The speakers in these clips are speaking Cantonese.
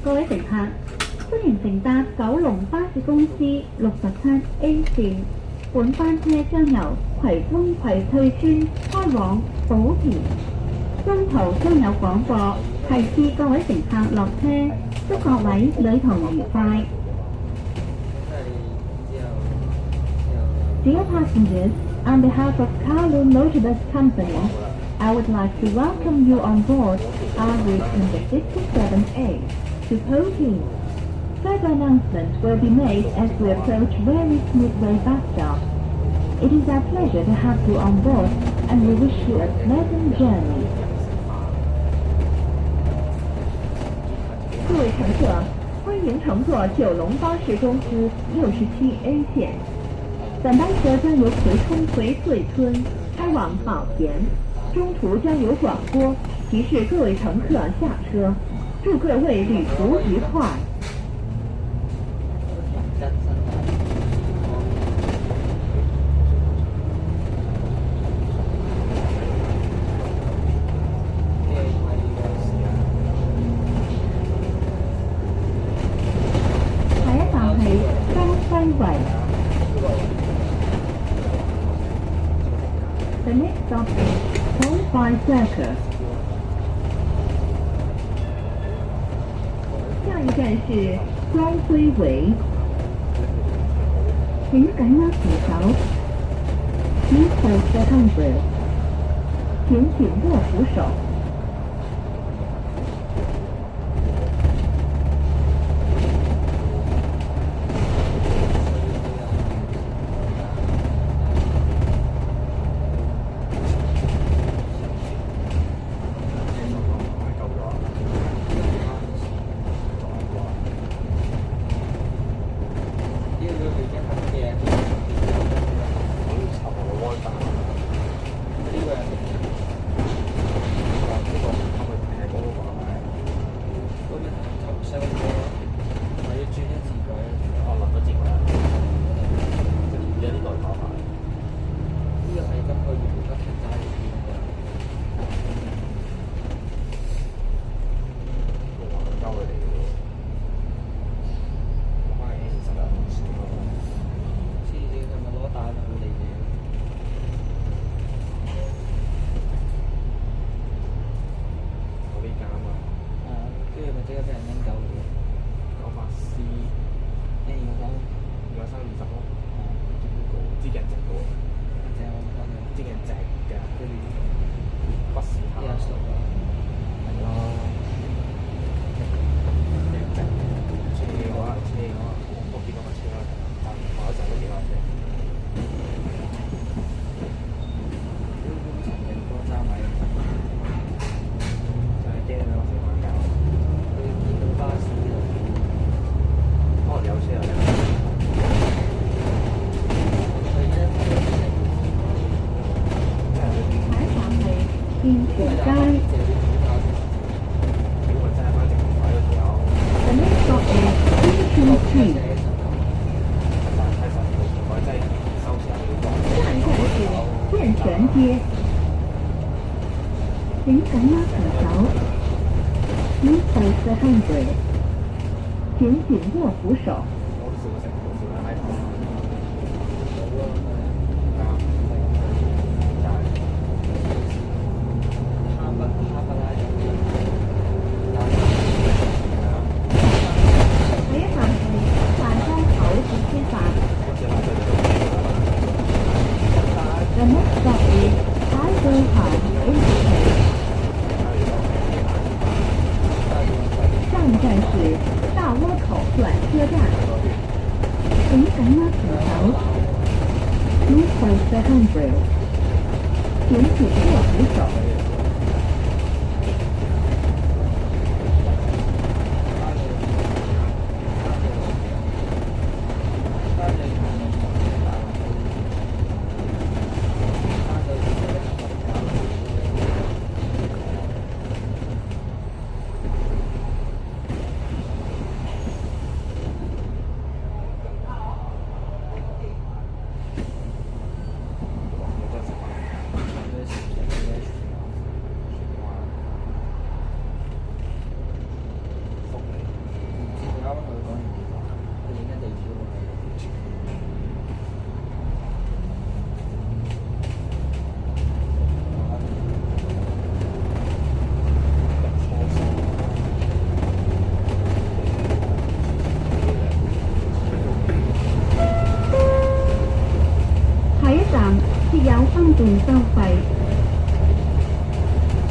各位乘客，歡迎乘搭九龍巴士公司67A 線，本班車將由葵豐葵翠邨開往寶田，中途將有廣播提示各位乘客落車，祝各位旅途愉快。Dear passengers, on behalf of Kowloon Motorbus Company, I would like to welcome you on board our route number 67A to Po-Teen. Further announcements will be made as we approach various Midway bus stops. It is our pleasure to have you on board, and we wish you a pleasant journey. 各位乘客，欢迎乘坐九龙巴士公司67A 线。本班车将由葵涌葵翠村开往宝田，中途将有广播提示各位乘客下车，祝各位旅途愉快。下一站係江西圍。The next stop is Hongbai Circus. 下一站是光辉围，请赶往铁桥。Please hold the handrail. 请紧握扶手。即刻俾人拎走咗。98C 誒我講220咯，支鏡值嘅喎，正我覺得支鏡值嘅，跟住不時下啲阿叔啊，係咯，鏡值車嘅話，我見到架車啦，但係我一陣都見到架車。陳勁波揸位，就係驚佢我成晚搞，佢見到巴士度，可能有車有人。佢一采访係建全街。借啲股價如果真係翻正位嘅時候， The next stop is Yishun Street。但係其實如果真係收錢要講，下一站是建全街。請緊握扶手。Please hold the handrail。請緊握扶手。我都試過食，好少喺 iPhone。冇咯，係啊，但係哈不拉就下一站係大江口捷車站。我知啦，即係 The next stop is Taizhou Interchange。上一站是大窩口轉車站。請緊握扶手。Please hold the handrail。請緊握扶手。下一站設有分段收費。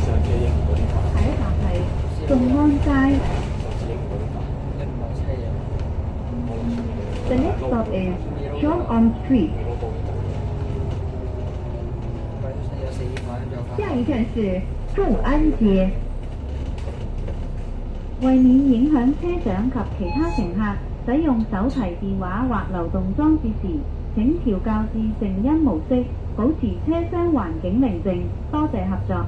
上次影嗰啲飯，下一站係眾安街。上次影嗰啲飯，一唔係車嘢， The next stop is John On Street。你嗰個佢有4塊就發。下一站是眾安街。為免影響車長及其他乘客使用手提電話或流動裝置時，請調校至靜音模式，保持車廂環境寧靜。多謝合作。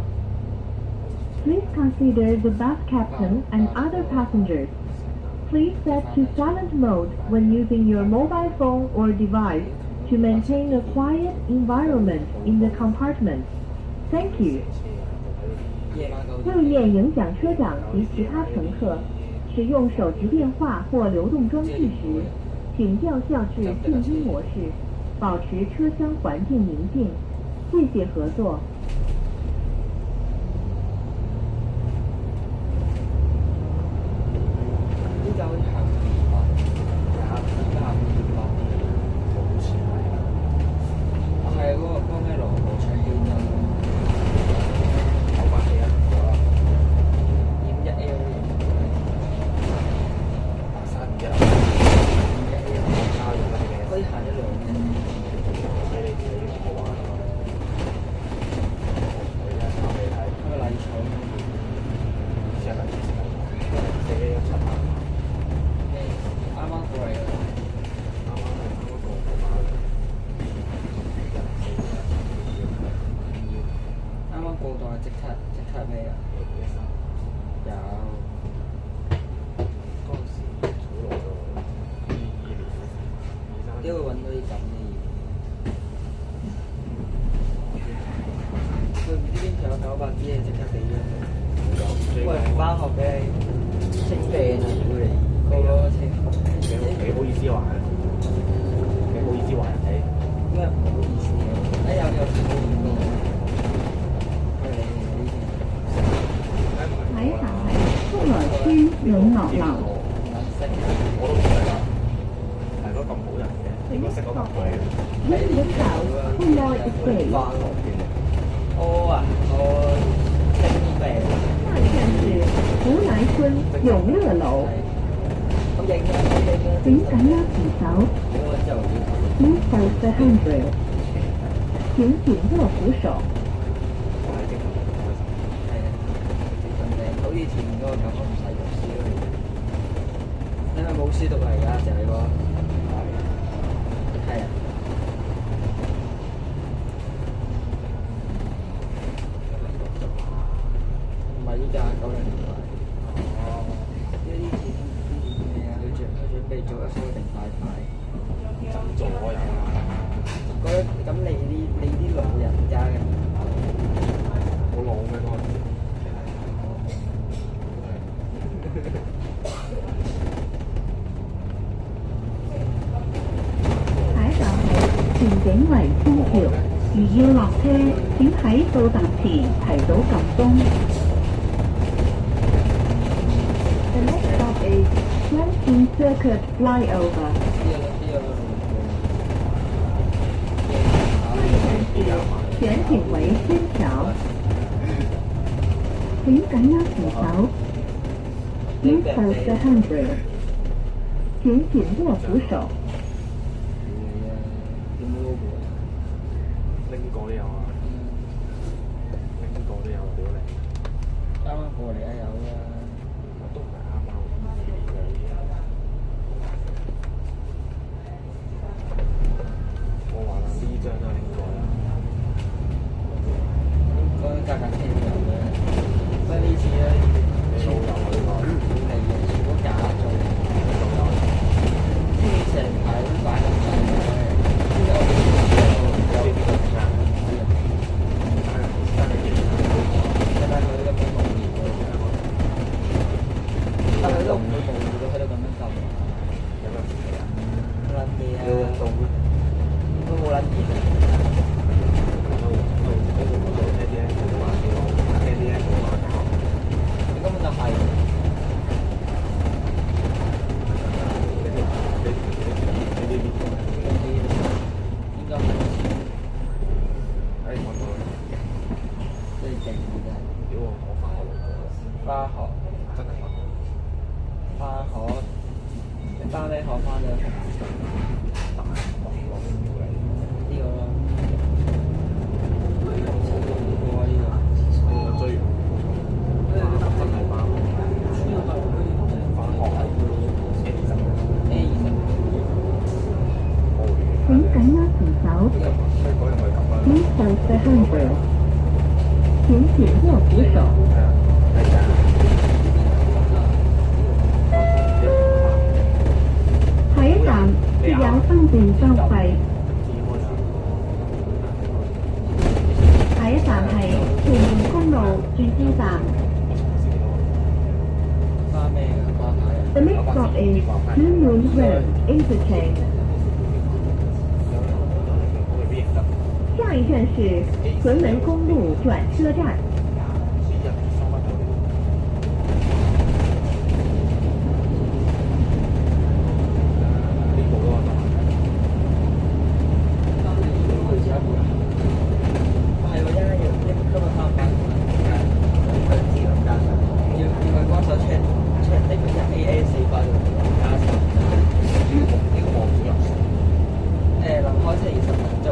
Please consider the bus captain and other passengers. Please set to silent mode when using your mobile phone or device to maintain a quiet environment in the compartment. Thank you. 夜晚9入夜影響車長及其他乘客。使用手提電話或流動裝置時，請調校至靜音模式，保持車廂環境寧靜。謝謝合作。呢就好似下午200，而家下午200，好似係。係嗰個江咩羅湖唱機站，九百幾啊，驗1L 321， 5L，加咗嗰啲嘅，可以行一兩日。俾你自己好玩啊！我而家炒俾你睇，嗰個禮草試下睇417啊！啱啱過嚟㗎，啱啱過馬路，啱啱過到係即刻咩啊？有嗰陣時好耐咗，22年、23點會揾到啲咁嘅嘢？佢唔知邊條有900支，即刻俾咗佢。喂，唔翻學嘅識病啊！屌你，個個識。幾好意思話，幾好意思話人哋。咩唔好意思嘅？有錢冇見過。佢哋呢啲。下一站係福來天永樂樓。顏色我都唔識啦，係咯咁好人嘅，應該識嗰個佢。 This house, Pulloy Estate。化學嘅。我清病。下一站是福來村永樂樓。好影啊！好影啊！請緊握扶手。嗰個就要 Please hold the handrail。請緊握扶手。係啊，咁靚，好似前嗰個咁，我唔使讀書咯。你係咪冇書讀嚟㗎？就係個係啊。唔係呢架90年代。哦。呢啲錢咩啊？佢準備做一個定太太。真做嗰人覺得咁你啲老人家嘅年代，好老咩嗰陣時？下一站係荃景圍天橋，如要落車，請喺到達前提早撳鐘。The next stop is Swanson Circuit Flyover。荃景圍天橋，請緊握扶手。Please hold the handrail。請緊握扶手。點 logo 啊？拎過都有啊，拎過都有屌你！啱啱過嚟啊有啦，我都唔係啱啱2年嘅已經。我話啦，呢張都係拎過啦。嗰陣架車都有嘅，不過呢次咧你老友啊呢個？係全部假做，即係成排都擺咁滯嘅，呢個有邊個整啊？睇下佢咁樣無聊喎，但係佢都唔會無聊到喺度咁樣撳，有乜事啊？冇撚嘢啊，有運動咩？都冇撚嘢。根本就係，應該係最勁嘅屌我化學花學，真係化學。花學，你翻咩學翻咗？大學落嚟呢個咯，過呢個。我追真係化學。化學係 A20。請緊握扶手。所以嗰日咪咁啦。Please hold the handrail。請緊握扶手。係啊，係啊。下一站是有分段收費。下一站係屯門公路轉車站。花咩㗎？花牌啊！ The next stop is Blue Moon Road Interchange。下一站是屯門公路轉車站。開車20分鐘。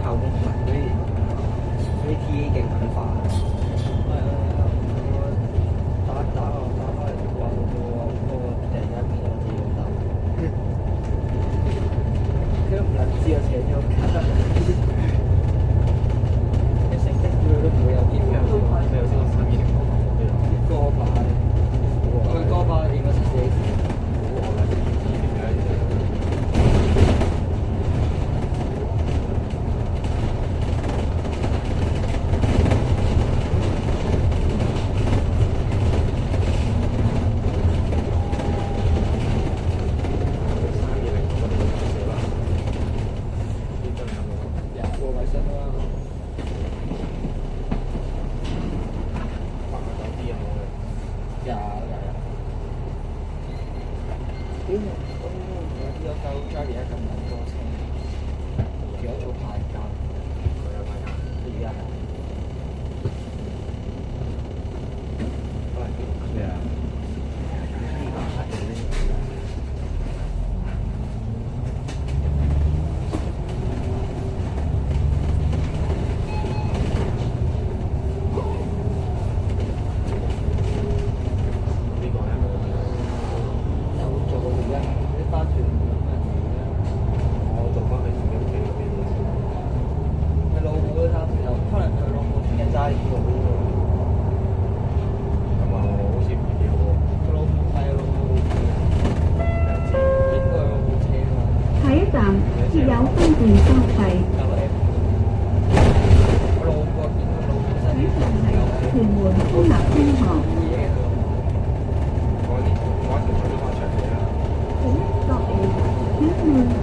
校工唔係嗰啲 TA 勁撚煩。係啊，我打翻嚟話嗰個突然間變咗自己老豆，佢都唔撚知我請咗假。你成績佢都唔會有啲咩沒有這個310歌霸，佢歌霸應該7 4我來應該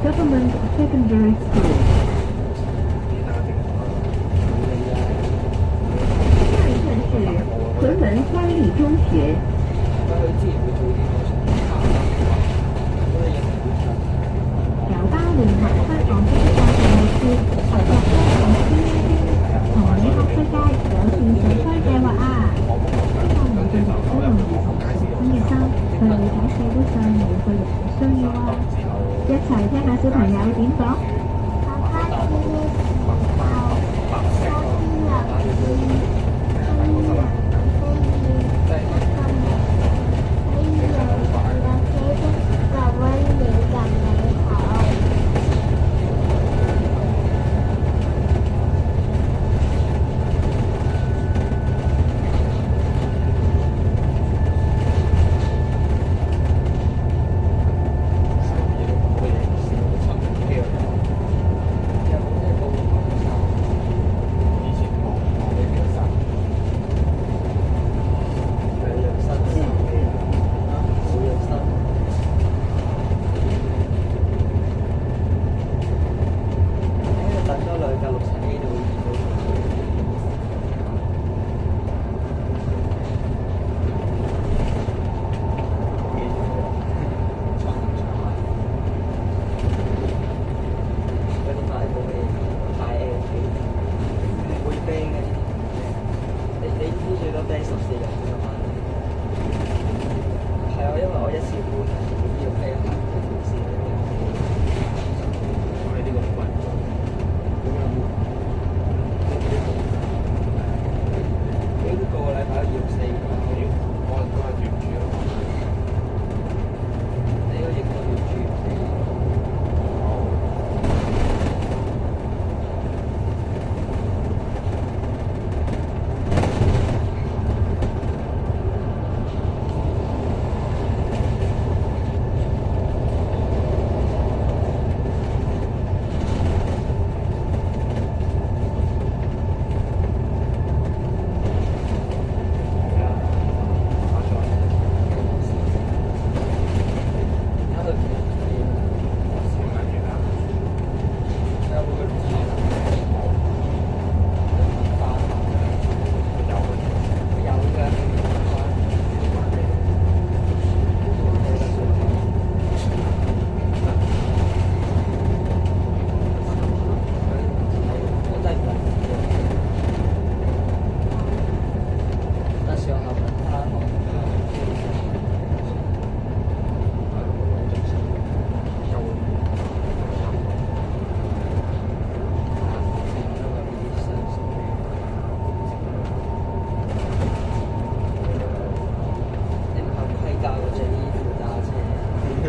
Government Secondary School。下一站是屯门三立中学。九巴聯合香港的教育老師合作香港先同你學世界有線上區計劃啊！希望我哋兒童新嘅衫，去了解社會上每個人嘅需要啊！一齊聽下小朋友點講。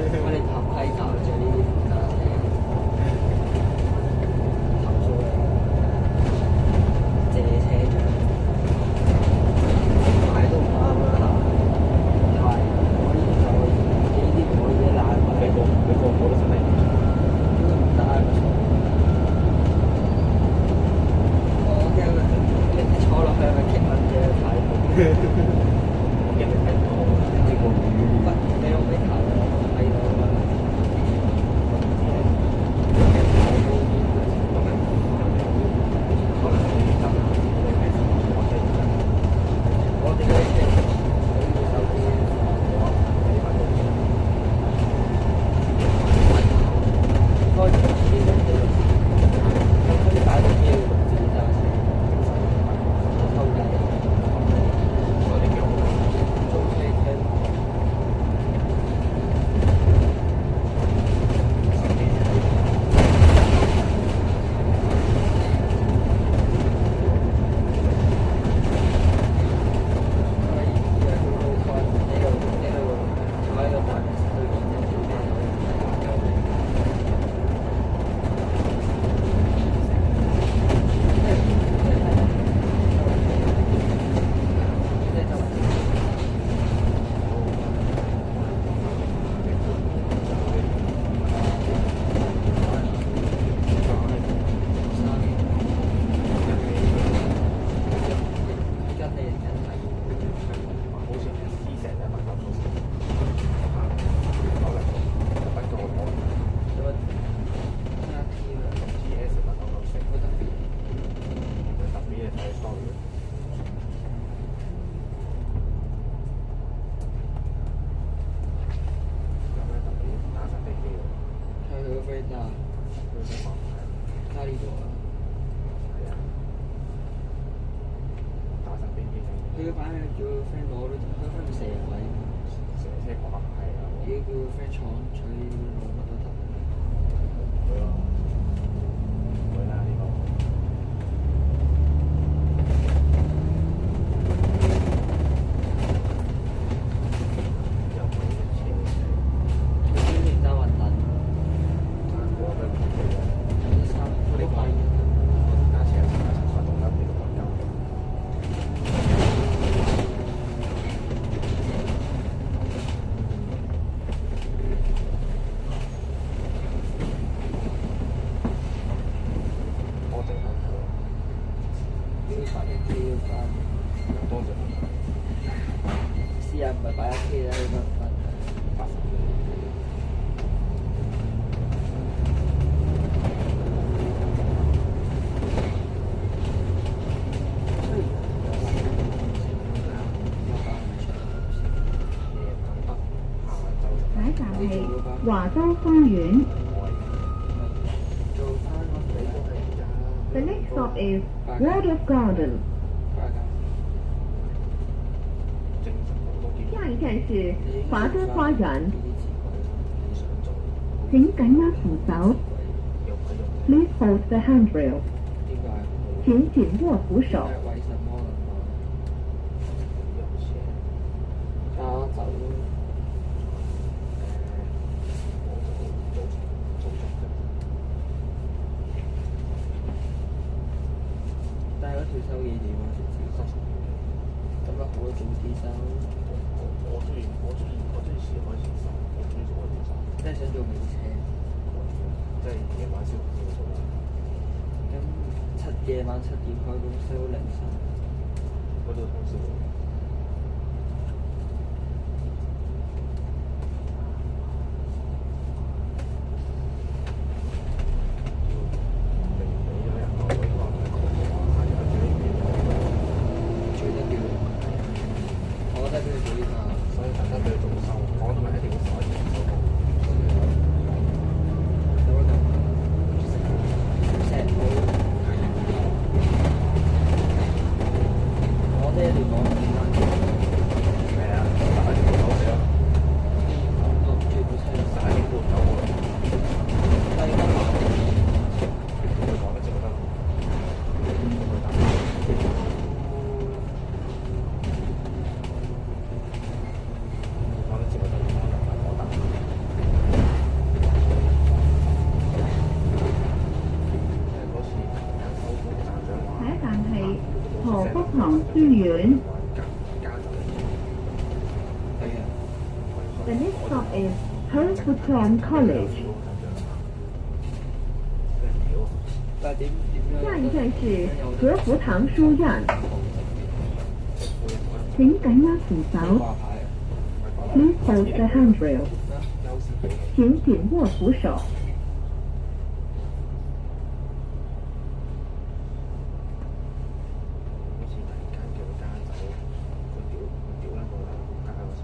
我哋合規搞咗呢啲負責車，投訴你借車獎，買都唔啱啦，係可以就呢啲可以爛埋，你個個都識得。都唔得。我驚你坐落去係咪棘撚嘅睇？我見你睇唔到呢個魚。不，你用咩頭睇到啊？我哋嗰啲車可以手機開住啲嘅車，嗰啲擺到機會自己揸車，偷雞，租車廳。佢擺去叫 friend 攞佢 friend 射位，成車掛係啊！要叫 friend 闖取攞乜都得。會咯，會啦呢個。又會車佢專門揸運等，我覺得唔係嘅。三我哋講架車發動得幾多咁優？多謝分享，要擺一 K 要翻，多謝分享。私人唔係擺一 K 啦，呢個分80下一站係華都花園。做翻我哋都係 The next stop is World of Garden。精神好多啲。下一站是華都花園，想做，請緊握扶手又唔係用，Please hold the handrail。點解？請緊握扶手。為什麼有車。加走？但係嗰條收幾點啊？咁啊，好早啲收。我中意試開始收，我中意做開始收，即係想做美車。即係夜晚先做啦。咁夜晚7點開工，收凌晨。嗰度通宵。我覺得佢做呢下，所以大家對早收，我都係一定要收收工。有得石好。我呢一條講。元。加州係啊， The next stop is Hertfordshire College. 但係點樣？下一站是和福堂書院，請緊握扶手掛牌啊！ ，Please hold the handrail，優先俾請緊握扶手。好似突然間叫佢加走，佢屌撚個啦，加嗰時。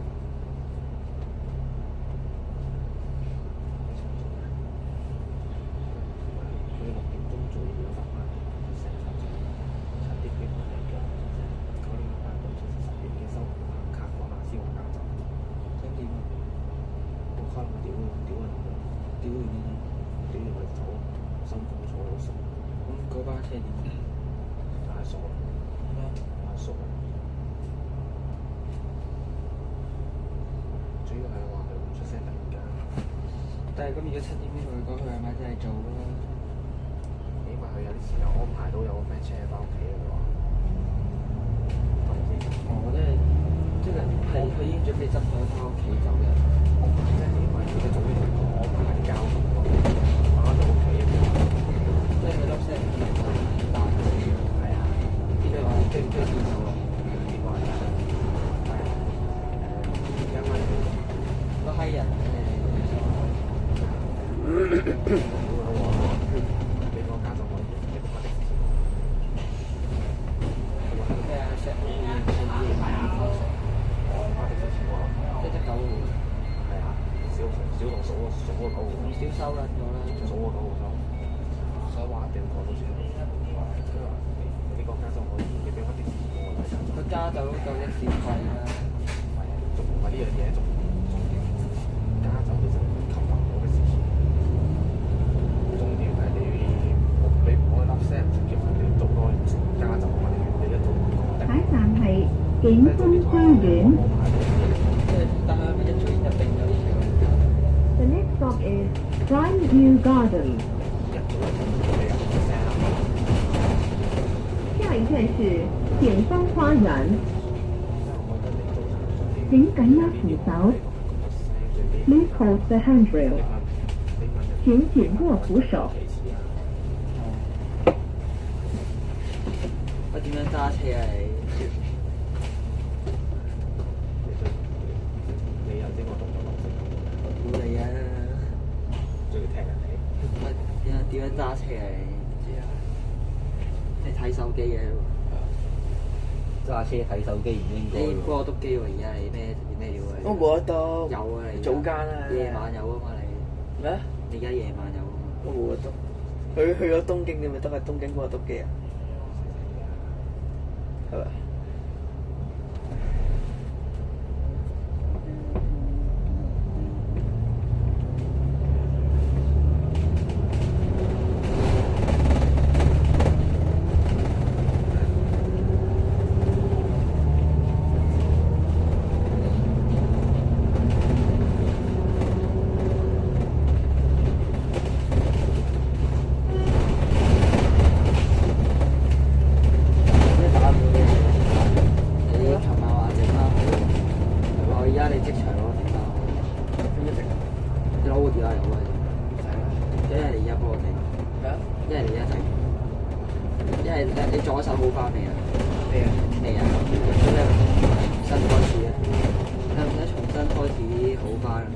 佢6點鐘做完翻翻嚟，成7點幾翻嚟嘅，9點翻到10點幾收卡嗰下先話加走。想點啊？我可能屌完屌完點啊？屌完佢走，收工坐好熟，咁嗰班車點啊？太傻啦，太傻啦。主要係話佢唔出聲突然間，但係咁，如果7點呢，佢講佢係咪真係做啦？起碼佢有啲時間安排到有個 friend 車翻屋企嘅話，係咪先？哦，即係佢已經準備執咗翻屋企走嘅。即係起碼佢都早啲同我安排啲交通咯，翻到屋企嘅話，即係佢粒聲唔係大嘅。係啊，即係話追電腦咯。電話係有乜嘢？個閪人咧，你個家就可以，你個的士咩啊？石澳嘅即係隻狗，係啊，小同數個狗，唔少收撚咗啦。數個狗好收，所以話一定過到先。佢話你個家就可以，你俾翻的士我睇下。佢加走夠的士費啦。係啊，仲唔係呢樣嘢，仲加走其實扣埋我嘅事錢。重點係你唔可以粒聲直接你做多加走啊嘛，你一做下一站係景峰花園。即係但係咪一早已經定咗呢條？ The next stop is Grandview Garden。一早就你有聲啦。下一站是景峰花園，我覺得你做請緊握扶手，Please hold the handrail，請緊握扶手。我點樣揸車啊你？你有啲我動作落估你啊！仲要踢人哋。我點樣揸車啊你？知啊。你睇手機嘅揸車睇手機唔應該你喎。幫我篤機喎，而家你咩料啊？我冇得篤。有啊你。早間啊。夜晚有啊嘛你。咩？你而家夜晚有啊嘛？我冇得篤。佢去咗東京，你咪得係東京嗰個篤機啊？係咪？你左手好翻未啊？咩啊？未啊？咁你重新開始啊？你唔使重新開始好翻？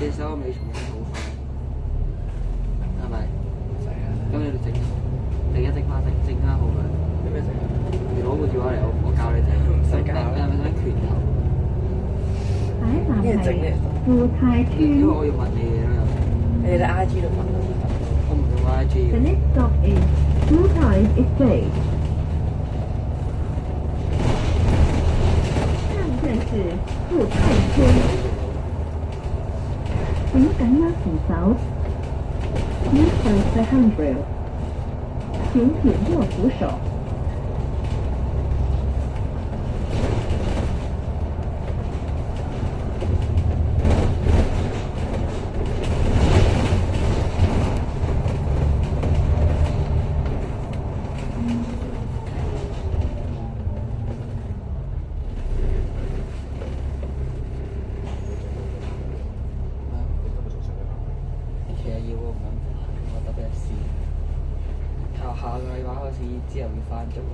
隻手尾重新好翻，係咪？係啊。咁你整，你而家整翻好佢。你咩整啊？你攞部電話嚟，我教你整。唔使教。你係咪想拳頭？下一站係富泰因為村。我要問你嘢啦。你喺 I G 度問我。我唔用 I G The 嘅。 next stop is Futai Estate。下一站是富泰村，請緊握扶手 Please hold the handrail. 请紧握扶手。其實要喎，唔諗我特別試。下個禮拜開始之後要翻足咯，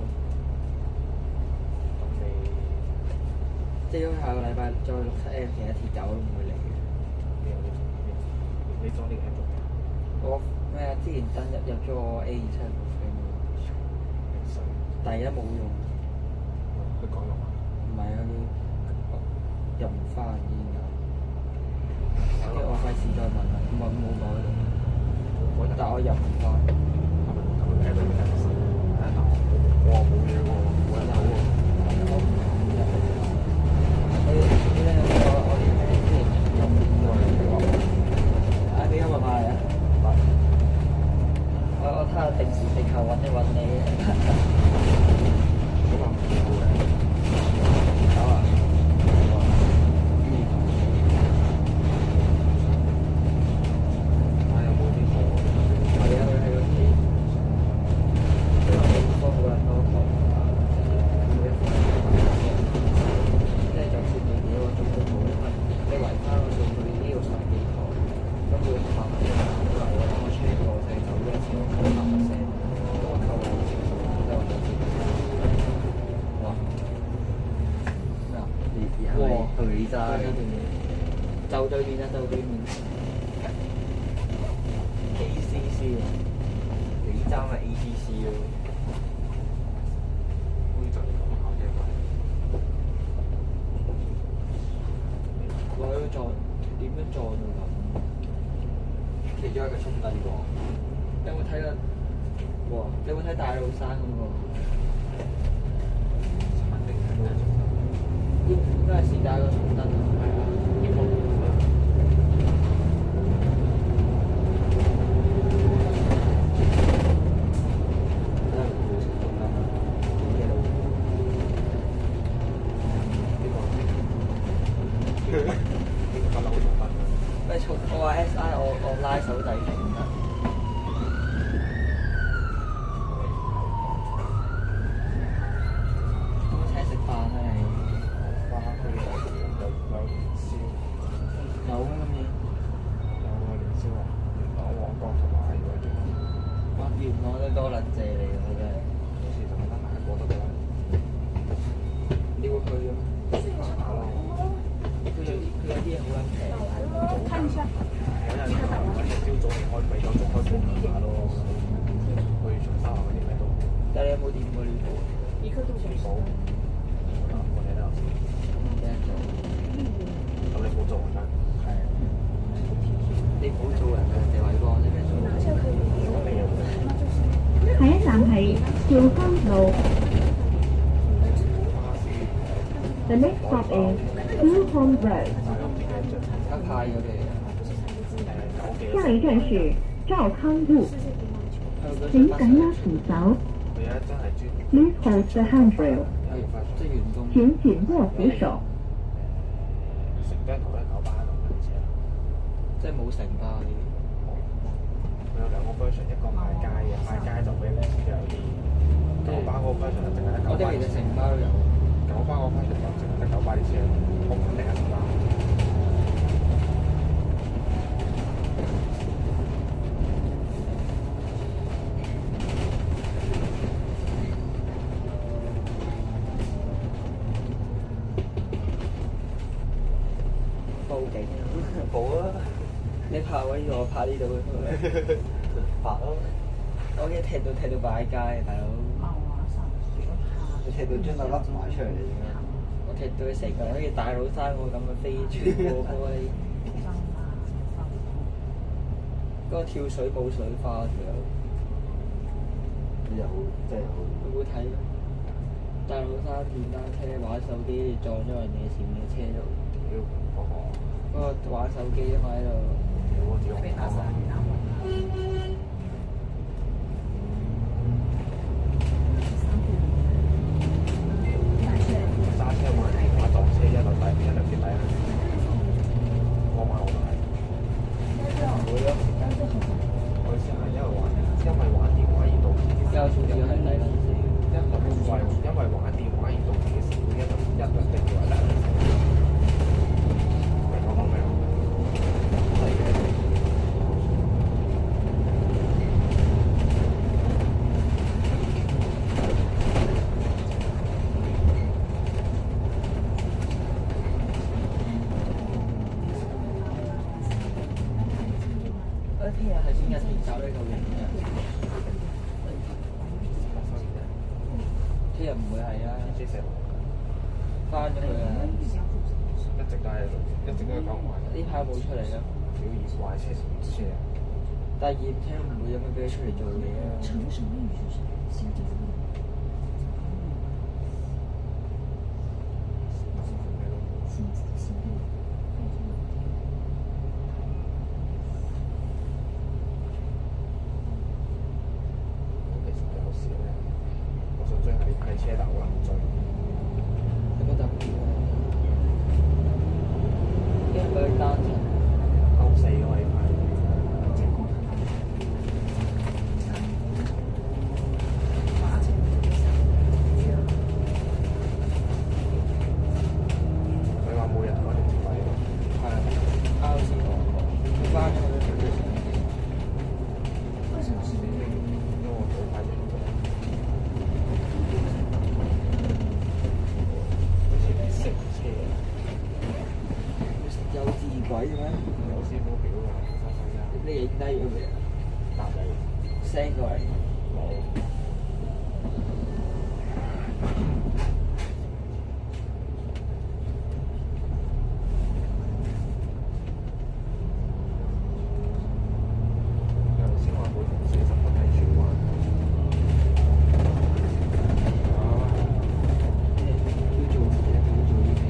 即係因為下個禮拜再6、7M，其他鐵友都唔會嚟嘅。你裝呢個 app 做咩？我咩啊？之前登入咗個 A27部 friend，但係而家冇用，佢講用啊？唔係啊，佢入唔翻已經有。跟住我費事再問啦，冇改到，但我入唔翻。app 裏面係實，我冇嘢喎，冇人走喎。我啲咩之前入唔過嚟喎？啊，你今日買啊？我睇下定時定候揾一揾你。咁啊唔好嘅。有啊。睇有冇啲貨？係啊，佢喺屋企。因為好多人都講，即係就算你幾個鐘都好，你圍翻個數據呢個上幾個，咁每個百分之100都係我出個就係走咗一次，我扣100%，咁我扣2次數，咁就我就知。哇！咩啊？哇！對咋？就對面啊！就對面。ACC 啊！幾爭係 ACC 咯。好似就係咁考啫嘛。話要撞點樣撞到咁？其中一個衝突喎。你有冇睇過？哇！你有冇睇大老山嗰個？肯定係咩衝突？應該係時代個衝突啊！係啊。咩衝？我話 SI 我拉手掣停唔得。有冇請食飯啊你？翻去有年宵，有咩咁嘢？有年宵啊！元朗、旺角同埋嗰啲。哇！元朗都多撚謝你喎，真係。有時就係得埋過得㗎啦。你會去嘅咩？佢有啲嘢好撚平。看一下。有陣時朝早你開8、9鐘開鋪下咯，去長沙灣嗰啲咩都。但係你有冇掂過呢部？冇。我哋都有試。唔記得咗。咁你冇做人啦。係啊。你唔好做人嘅，地位幫啲咩做？咁你又下一站係兆康路。The next stop is Hillhome Road. 而家派咗嘅。下一站是兆康路，請緊握扶手。佢有一張係專。Please hold the handrail. 即係員工。請緊握扶手。成張圖咧9巴喺度嘅車。即係冇城巴嗰啲。佢有兩個 version，一個賣街嘅，賣街就比平時都有啲。9巴嗰個 version 就淨係得9巴。我哋其實城巴都有。9巴嗰個 version 就淨係得9巴啲車，我肯定係城巴。報警啊！報啊！你拍嗰呢度，我拍呢度。拍咯！我驚踢到擺街，大佬。你踢到將個粒埋出嚟點樣？我踢到佢成個好似大老山嗰咁嘅飛穿過玻璃。嗰個跳水冇水花條友。有真係好。有冇睇？大老山電單車玩手機撞咗人哋前面嘅車度。嗰個玩手機啊嘛喺度。我只用翻咗去啊！一直都喺度，一直都喺講壞。呢排冇出嚟咯。表現壞車成車啊！但係驗車唔會有咩俾佢出嚟做嘢啊！其實有時咧，我想追係車，但我唔追。有冇特別啊？因為佢單程勾四咯，呢排。佢話每日攞條費。係啊，啱先講過，佢翻咗去都幾成。因為我好快就做。好似啲食車啊！有字鬼嘅咩？有師傅表㗎，收費啊！你影低咗未啊？答你。 send 過嚟。冇。因為小學每同40分喺荃灣。要做嘢，要做呢啲。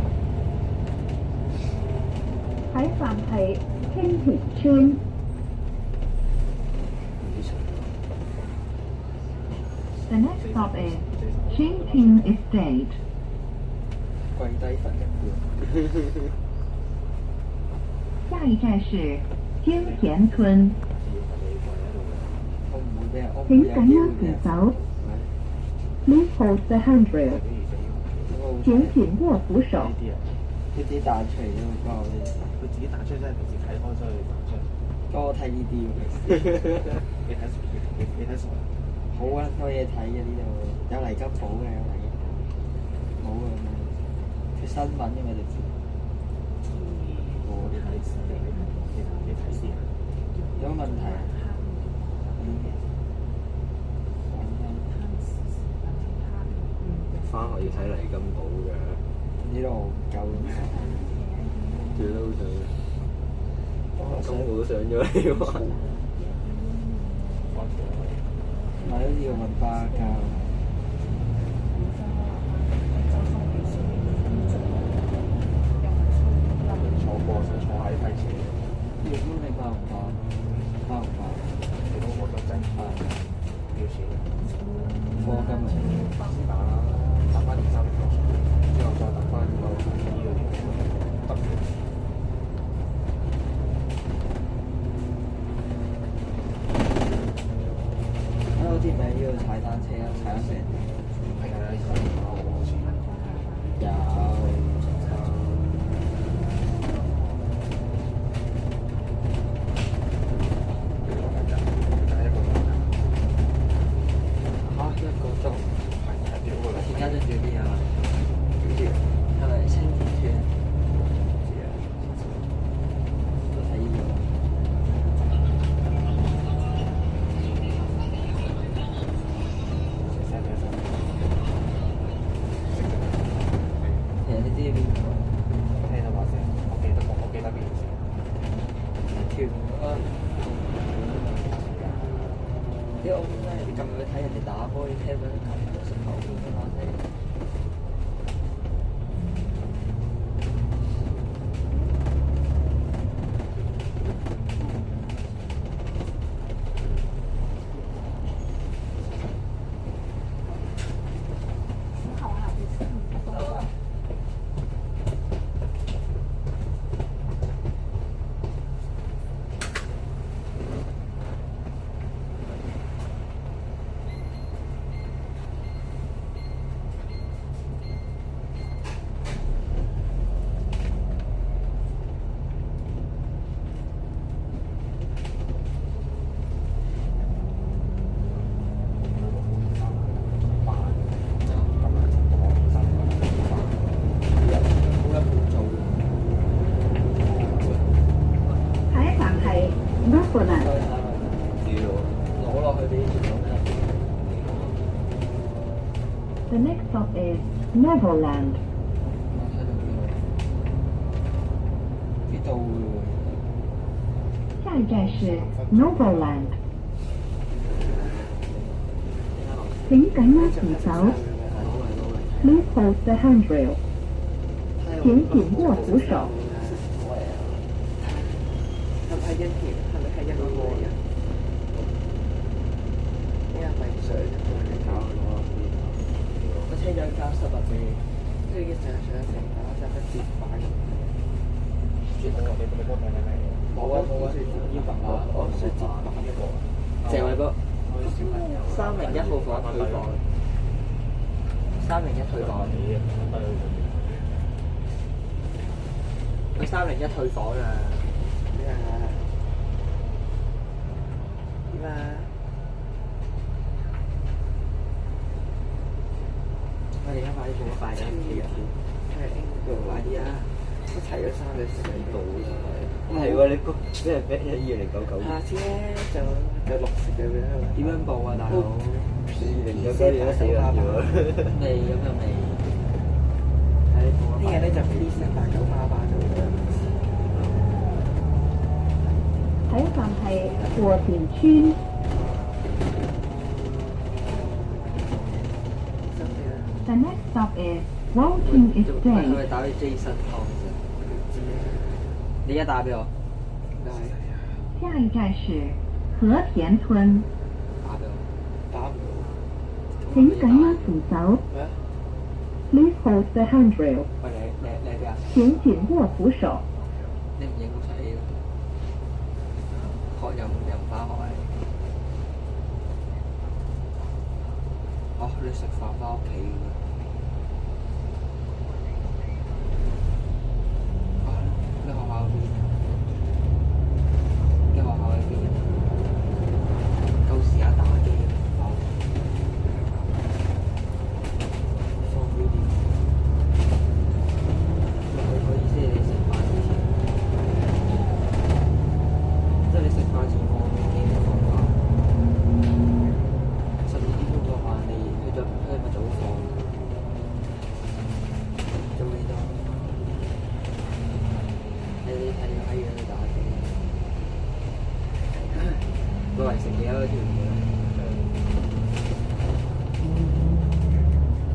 喺站係青田村。The next stop is Qingping Estate. 跪低瞓一半。下一站是京田村，我唔會俾人，我唔會請有緊握扶機會俾人。手。Please hold the handrail. 請緊握扶手。呢啲啊，佢自己彈出嚟啫嘛，關我咩事？佢自己彈出真係平時睇開所以彈出。幫我睇呢啲喎。你睇傻啊？好啊，多嘢睇嘅呢度，有黎金寶嘅，有黎金寶嘅咩？佢新聞嘅嘛就知。你睇先啊！有乜問題啊？翻學要睇黎金寶嘅，呢度夠啦。最嬲上，咁我都上咗嚟玩。買咗呢個文化教。坐過想坐喺批車，要搬你包唔包？包唔包？你都覺得真係要錢。課金啊！是但啦，打翻2、3個，之後再打翻2個呢個得嘅。好似咪呢度踩單車啊，踩得成。係啊，好似。有。嚇！一個鐘。係啊，屌㗎啦！而家跟住邊啊？係咪青田村？都睇呢個。其實你知邊個？聽到把聲，我記得邊個聲。跳啊！啲我點解你撳去睇人哋打波，你聽緊撳食球咁嘅話題？The next stop is Neverland. 到嘅下一站是 Novoland，請緊握扶手，Please hold the handrail，請緊握扶手。係咪係一條？係咪係一個波嘅？呢個咪水我車長教10或者呢個就係上一程，我就係接板。你嗰個名係咩？冇啊冇啊，要白馬，我想接白一個。謝偉波，301號房退房，301退房。佢301退房啊！點啊？點啊？我哋而家快啲做個快啲嘅，係快啲啊！我齊咗3個死到唔係喎，你個咩2099？下次咧就綠色嘅樣。點樣報啊，大佬2099而家死人咗。未咁又未。聽日咧就P89孖巴做嘅。下一站係和田村。The next stop is Walking 佢 Estate。係打俾 Jason 湯啫。你而家打俾我，下一站是和田村，打俾我。打唔到。請緊握扶手咩？ ，Please hold the handrail，喂，你喺邊啊？請緊握扶手。你唔影到出 A 咯？學又唔翻學嚟。哦，你食飯翻屋企嘅。你學校喺邊？你學校喺邊？夠時間打機啊！放表點？我意思係你食飯之前，即係你食飯前我幾點放飯？12點鐘放飯，你咪早放？做幾多？你睇喺樣去打機，個圍城幾多條嘢？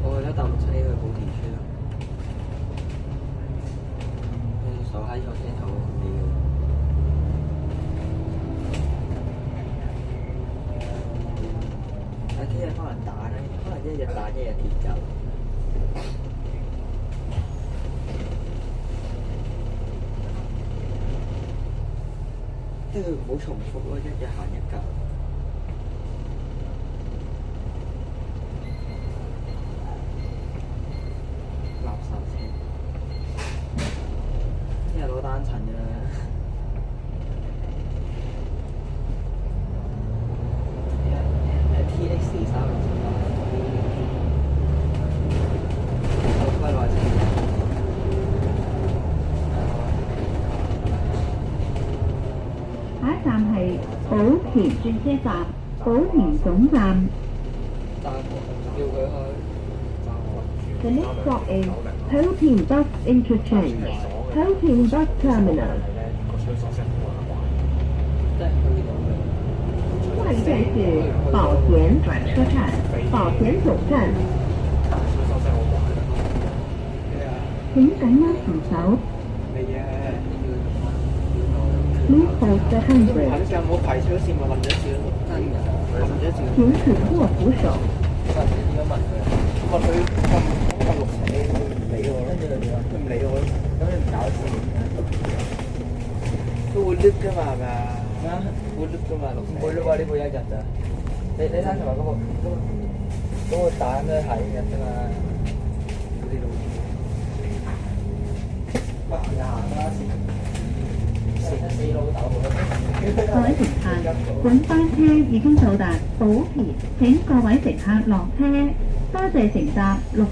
我而家搭6車去寶田村，傻閪坐車頭屌！睇聽日可能打咧，可能一日打一日鐵夠。即係佢唔好重複咯，一日行一格。垃圾車，聽日攞單層㗎啦。TX 368，好規劃車。下一站係寶田轉車站，寶田總站。但叫佢去。 The next stop is Tokyo Bus Interchange, Tokyo Bus Terminal。即係去到嘅。下一站是寶田轉車站，寶田總站。請緊握扶手。未啊。 Please hold the handrail。肯就冇排車線咪問咗一次咯。真㗎。問咗一次。請緊握扶手。你點樣問佢？問佢撳綠色，佢唔理我咯。跟住就點啊？佢唔理我咯。咁你唔搞事？都會 lift 㗎嘛係咪啊？咩啊？會 lift 㗎嘛綠色。唔會啦喎，呢個一日咋？你睇尋日嗰個蛋咧係日啫嘛。嗰啲老鼠。行就行啦，死老豆。各位乘客，本班車已經到達寶田，請各位乘客落車，多謝乘搭60。